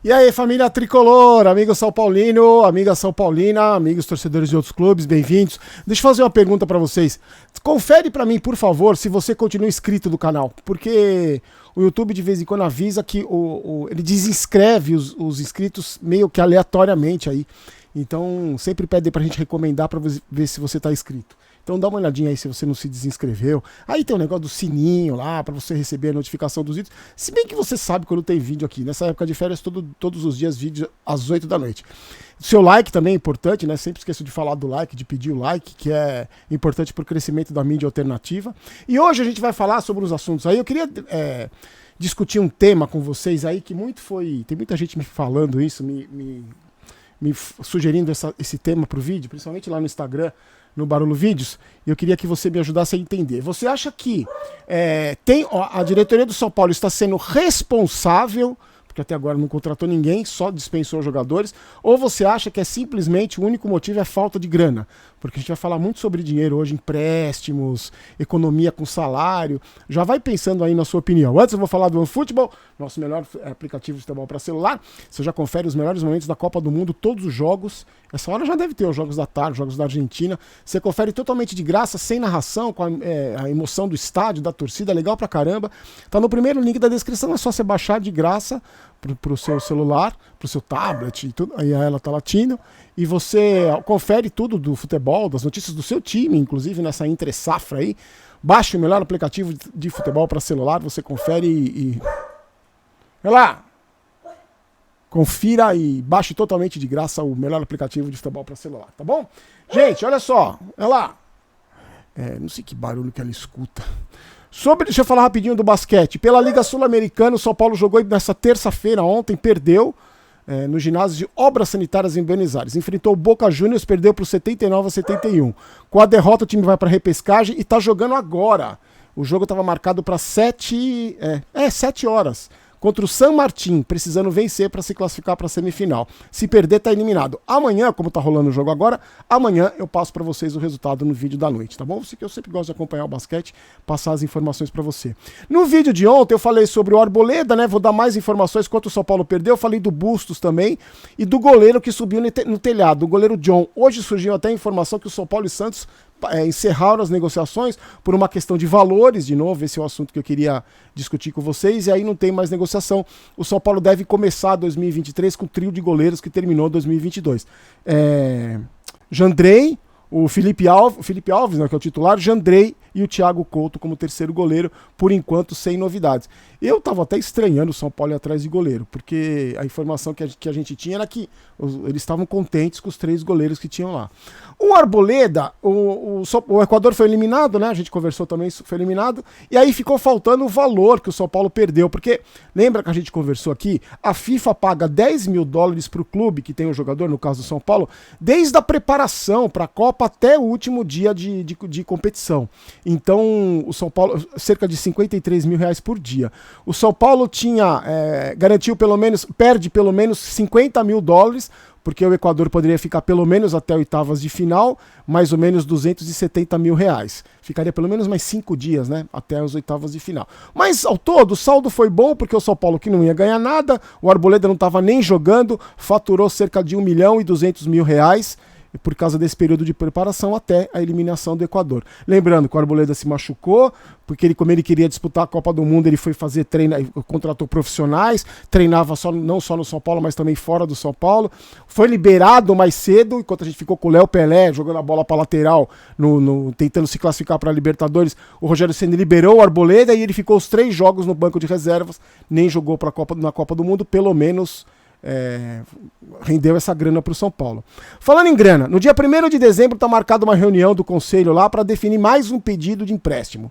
E aí, família tricolor, amigo São Paulino, amiga São Paulina, amigos torcedores de outros clubes, bem-vindos. Deixa eu fazer uma pergunta pra vocês. Confere pra mim, por favor, se você continua inscrito do canal, porque o YouTube de vez em quando avisa que ele desinscreve os inscritos meio que aleatoriamente aí. Então, sempre pede pra gente recomendar pra ver se você tá inscrito. Então dá uma olhadinha aí se você não se desinscreveu. Aí tem o negócio do sininho lá, pra você receber a notificação dos vídeos. Se bem que você sabe quando tem vídeo aqui. Nessa época de férias, todos os dias, vídeo às 8 da noite. Seu like também é importante, né? Sempre esqueço de falar do like, de pedir o like, que é importante pro crescimento da mídia alternativa. E hoje a gente vai falar sobre os assuntos aí. Eu queria discutir um tema com vocês aí que muito foi... Tem muita gente me falando isso, me sugerindo esse tema pro vídeo, principalmente lá no Instagram, no Barulho Vídeos, e eu queria que você me ajudasse a entender. Você acha que a diretoria do São Paulo está sendo responsável, porque até agora não contratou ninguém, só dispensou jogadores, ou você acha que simplesmente o único motivo é falta de grana? Porque a gente vai falar muito sobre dinheiro hoje, empréstimos, economia com salário. Já vai pensando aí na sua opinião. Antes eu vou falar do OneFootball, nosso melhor aplicativo de futebol para celular. Você já confere os melhores momentos da Copa do Mundo, todos os jogos. Essa hora já deve ter os jogos da tarde, os jogos da Argentina. Você confere totalmente de graça, sem narração, com a emoção do estádio, da torcida, legal pra caramba. Tá no primeiro link da descrição, é só você baixar de graça pro seu celular, pro seu tablet e tudo. Aí ela tá latindo. E você confere tudo do futebol, das notícias do seu time, inclusive nessa entre-safra aí. Baixe o melhor aplicativo de futebol para celular, você confere e... Olha lá! Confira e baixe totalmente de graça o melhor aplicativo de futebol para celular, tá bom? Gente, olha só, olha lá. Não sei que barulho que ela escuta. Deixa eu falar rapidinho do basquete. Pela Liga Sul-Americana, o São Paulo jogou nessa terça-feira, ontem, perdeu. No ginásio de Obras Sanitárias em Buenos Aires. Enfrentou o Boca Juniors, perdeu por 79-71. Com a derrota, o time vai para repescagem e está jogando agora. O jogo estava marcado para 7 horas. Contra o San Martín, precisando vencer para se classificar para a semifinal. Se perder, está eliminado. Amanhã, como está rolando o jogo agora, amanhã eu passo para vocês o resultado no vídeo da noite, tá bom? Eu sempre gosto de acompanhar o basquete, passar as informações para você. No vídeo de ontem eu falei sobre o Arboleda, né? Vou dar mais informações quanto o São Paulo perdeu. Eu falei do Bustos também e do goleiro que subiu no telhado, o goleiro John. Hoje surgiu até a informação que o São Paulo e Santos encerraram as negociações por uma questão de valores, de novo, esse é o assunto que eu queria discutir com vocês, e aí não tem mais negociação. O São Paulo deve começar 2023 com o trio de goleiros que terminou 2022. Jandrei, o Felipe Alves, né, que é o titular, Jandrei e o Thiago Couto como terceiro goleiro, por enquanto sem novidades. Eu tava até estranhando o São Paulo ir atrás de goleiro, porque a informação que a gente tinha era que eles estavam contentes com os 3 goleiros que tinham lá. O Arboleda, o Equador foi eliminado, né? A gente conversou também, foi eliminado, e aí ficou faltando o valor que o São Paulo perdeu, porque lembra que a gente conversou aqui? A FIFA paga $10 mil pro clube que tem o jogador, no caso do São Paulo, desde a preparação para a Copa até o último dia de competição. Então, o São Paulo, cerca de R$53 mil por dia. O São Paulo perde pelo menos $50 mil, porque o Equador poderia ficar pelo menos até oitavas de final, mais ou menos R$270 mil. Ficaria pelo menos mais 5 dias, né, até as oitavas de final. Mas, ao todo, o saldo foi bom, porque o São Paulo, que não ia ganhar nada, o Arboleda não estava nem jogando, faturou cerca de R$1.200.000, por causa desse período de preparação até a eliminação do Equador. Lembrando que o Arboleda se machucou, porque como ele queria disputar a Copa do Mundo, ele foi fazer contratou profissionais, treinava não só no São Paulo, mas também fora do São Paulo. Foi liberado mais cedo, enquanto a gente ficou com o Léo Pelé jogando a bola para lateral, tentando se classificar para a Libertadores. O Rogério Ceni liberou o Arboleda e ele ficou os 3 jogos no banco de reservas, nem jogou na Copa do Mundo, pelo menos rendeu essa grana para o São Paulo. Falando em grana, no dia 1º de dezembro está marcada uma reunião do conselho lá para definir mais um pedido de empréstimo.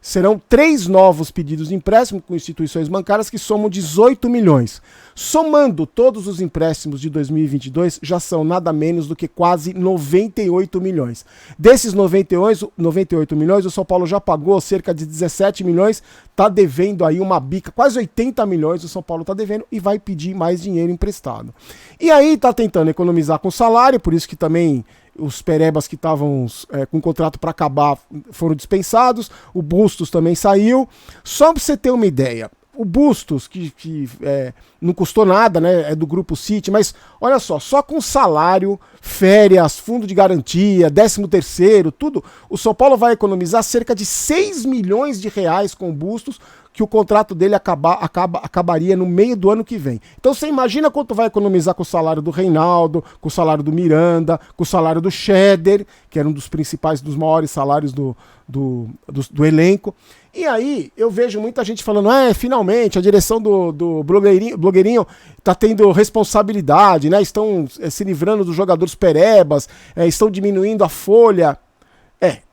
Serão 3 novos pedidos de empréstimo com instituições bancárias que somam 18 milhões. Somando todos os empréstimos de 2022, já são nada menos do que quase 98 milhões. Desses 98 milhões, o São Paulo já pagou cerca de 17 milhões, está devendo aí uma bica, quase 80 milhões o São Paulo está devendo e vai pedir mais dinheiro emprestado. E aí está tentando economizar com salário, por isso que também os perebas que estavam com contrato para acabar foram dispensados, o Bustos também saiu. Só para você ter uma ideia, o Bustos, que não custou nada, né? É do Grupo City, mas olha só com salário, férias, fundo de garantia, 13º, tudo, o São Paulo vai economizar cerca de 6 milhões de reais com o Bustos, que o contrato dele acabaria no meio do ano que vem. Então você imagina quanto vai economizar com o salário do Reinaldo, com o salário do Miranda, com o salário do Cheder, que era um dos principais, dos maiores salários do elenco. E aí eu vejo muita gente falando, finalmente a direção do blogueirinho tá tendo responsabilidade, né? Estão se livrando dos jogadores perebas, estão diminuindo a folha.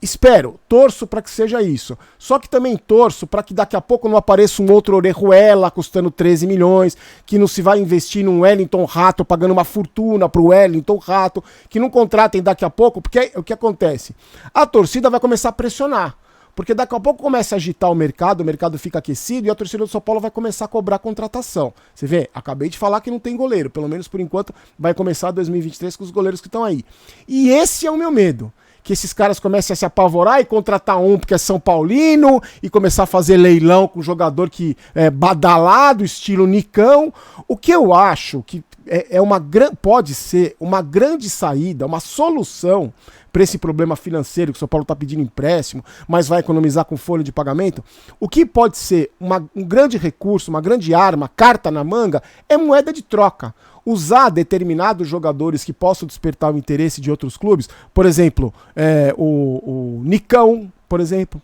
Espero, torço para que seja isso. Só que também torço para que daqui a pouco não apareça um outro Orejuela custando 13 milhões, que não se vai investir num Wellington Rato pagando uma fortuna pro Wellington Rato, que não contratem daqui a pouco, porque o que acontece? A torcida vai começar a pressionar. Porque daqui a pouco começa a agitar o mercado fica aquecido e a torcida do São Paulo vai começar a cobrar contratação. Você vê, acabei de falar que não tem goleiro, pelo menos por enquanto vai começar 2023 com os goleiros que estão aí. E esse é o meu medo. Que esses caras comecem a se apavorar e contratar um porque é São Paulino e começar a fazer leilão com jogador que é badalado, estilo Nicão. O que eu acho que pode ser uma grande saída, uma solução para esse problema financeiro que o São Paulo está pedindo empréstimo, mas vai economizar com folha de pagamento. O que pode ser um grande recurso, uma grande arma, carta na manga, é moeda de troca. Usar determinados jogadores que possam despertar o interesse de outros clubes, por exemplo, o Nicão, por exemplo,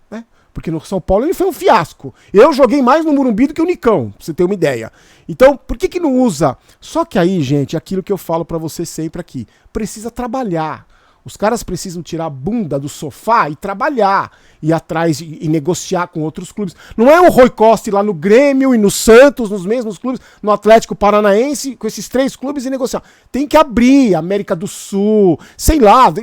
né? Porque no São Paulo ele foi um fiasco. Eu joguei mais no Morumbi do que o Nicão, pra você ter uma ideia. Então, por que não usa? Só que aí, gente, aquilo que eu falo pra você sempre aqui, precisa trabalhar. Os caras precisam tirar a bunda do sofá e trabalhar, ir atrás e negociar com outros clubes. Não é o Rui Costa ir lá no Grêmio e no Santos, nos mesmos clubes, no Atlético Paranaense, com esses 3 clubes e negociar. Tem que abrir, América do Sul, sei lá,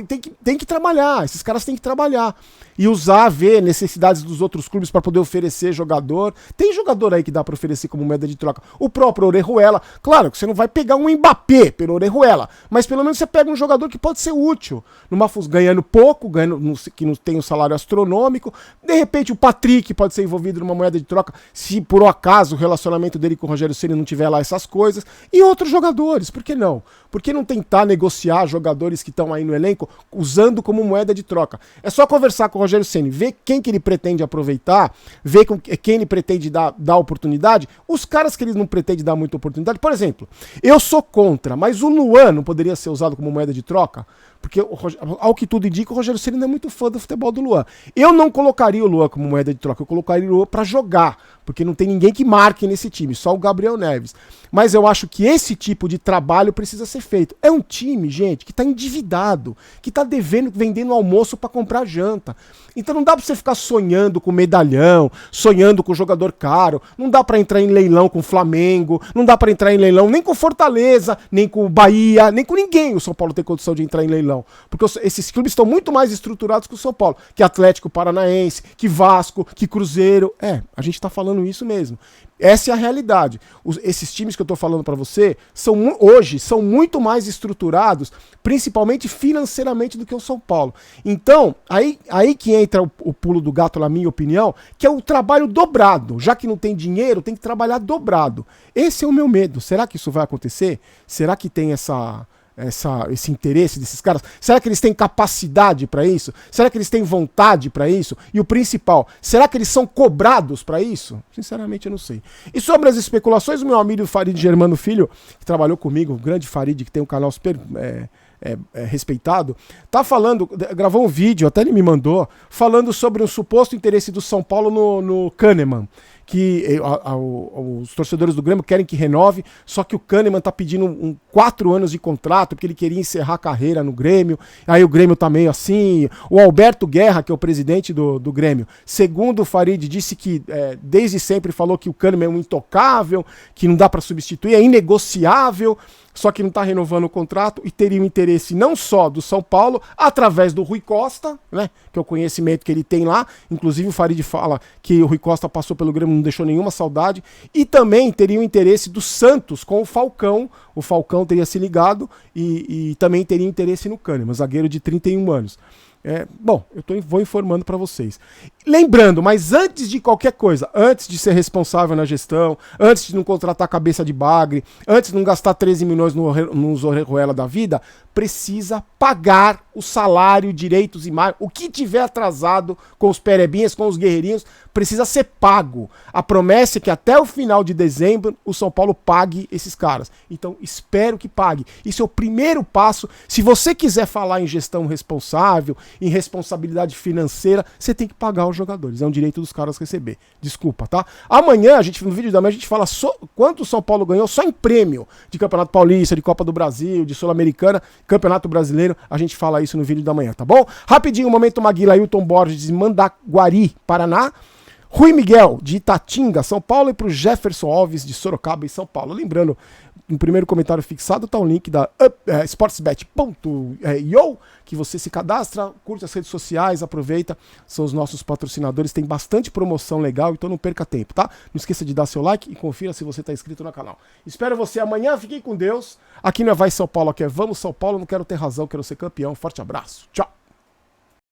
tem que trabalhar, esses caras têm que trabalhar. E usar, ver necessidades dos outros clubes para poder oferecer jogador. Tem jogador aí que dá para oferecer como moeda de troca. O próprio Orejuela. Claro que você não vai pegar um Mbappé pelo Orejuela, mas pelo menos você pega um jogador que pode ser útil. Ganhando pouco, que não tem um salário astronômico. De repente o Patrick pode ser envolvido numa moeda de troca se por um acaso o relacionamento dele com o Rogério Ceni não tiver lá essas coisas. E outros jogadores, por que não? Por que não tentar negociar jogadores que estão aí no elenco usando como moeda de troca? É só conversar com o Rogério Ceni, ver quem que ele pretende aproveitar, ver quem ele pretende dar oportunidade. Os caras que ele não pretende dar muita oportunidade, por exemplo, eu sou contra, mas o Luan não poderia ser usado como moeda de troca? Porque, ao que tudo indica, o Rogério Ceni não é muito fã do futebol do Luan. Eu não colocaria o Luan como moeda de troca, eu colocaria o Luan pra jogar, porque não tem ninguém que marque nesse time, só o Gabriel Neves. Mas eu acho que esse tipo de trabalho precisa ser feito. É um time, gente, que tá endividado, que tá vendendo almoço pra comprar janta. Então não dá pra você ficar sonhando com medalhão, sonhando com jogador caro, não dá pra entrar em leilão com o Flamengo, não dá pra entrar em leilão nem com Fortaleza, nem com o Bahia, nem com ninguém o São Paulo tem condição de entrar em leilão. Porque esses clubes estão muito mais estruturados que o São Paulo, que Atlético Paranaense, que Vasco, que Cruzeiro. A gente tá falando isso mesmo. Essa é a realidade. Esses times que eu tô falando pra você hoje são muito mais estruturados, principalmente financeiramente, do que o São Paulo. Então, aí que entra o pulo do gato, na minha opinião, que é o trabalho dobrado. Já que não tem dinheiro, tem que trabalhar dobrado. Esse é o meu medo. Será que isso vai acontecer? Será que tem esse interesse desses caras? Será que eles têm capacidade para isso? Será que eles têm vontade para isso? E o principal, será que eles são cobrados para isso? Sinceramente eu não sei. E sobre as especulações, o meu amigo Farid Germano Filho, que trabalhou comigo, o grande Farid, que tem um canal super respeitado, tá falando, gravou um vídeo, até ele me mandou, falando sobre um suposto interesse do São Paulo no Kahneman, que os torcedores do Grêmio querem que renove, só que o Kahneman tá pedindo 4 anos de contrato, porque ele queria encerrar a carreira no Grêmio, aí o Grêmio tá meio assim. O Alberto Guerra, que é o presidente do Grêmio, segundo o Farid, disse que desde sempre falou que o Kahneman é um intocável, que não dá para substituir, é inegociável, só que não está renovando o contrato e teria um interesse não só do São Paulo, através do Rui Costa, né, que é o conhecimento que ele tem lá, inclusive o Farid fala que o Rui Costa passou pelo Grêmio, não deixou nenhuma saudade, e também teria o interesse do Santos com o Falcão teria se ligado e também teria interesse no Kahneman, zagueiro de 31 anos. Bom, vou informando para vocês. Lembrando, mas antes de qualquer coisa, antes de ser responsável na gestão, antes de não contratar cabeça de bagre, antes de não gastar 13 milhões no Zorreruela da vida, precisa pagar o salário, direitos e mais. O que tiver atrasado com os perebinhas, com os guerreirinhos, precisa ser pago. A promessa é que até o final de dezembro o São Paulo pague esses caras. Então espero que pague. Isso é o primeiro passo. Se você quiser falar em gestão responsável, em responsabilidade financeira, você tem que pagar os jogadores. É um direito dos caras receber. Desculpa, tá? Amanhã, no vídeo da manhã, a gente fala quanto o São Paulo ganhou só em prêmio de Campeonato Paulista, de Copa do Brasil, de Sul-Americana, Campeonato Brasileiro. A gente fala isso no vídeo da manhã, tá bom? Rapidinho, Momento Maguila, Ailton Borges de Mandaguari, Paraná. Rui Miguel, de Itatinga, São Paulo, e para o Jefferson Alves, de Sorocaba, em São Paulo. Lembrando, no primeiro comentário fixado está o link da sportsbet.io, que você se cadastra, curte as redes sociais, aproveita, são os nossos patrocinadores, tem bastante promoção legal, então não perca tempo, tá? Não esqueça de dar seu like e confira se você está inscrito no canal. Espero você amanhã, fiquem com Deus. Aqui não é Vai São Paulo, aqui é Vamos São Paulo, não quero ter razão, quero ser campeão. Forte abraço, tchau!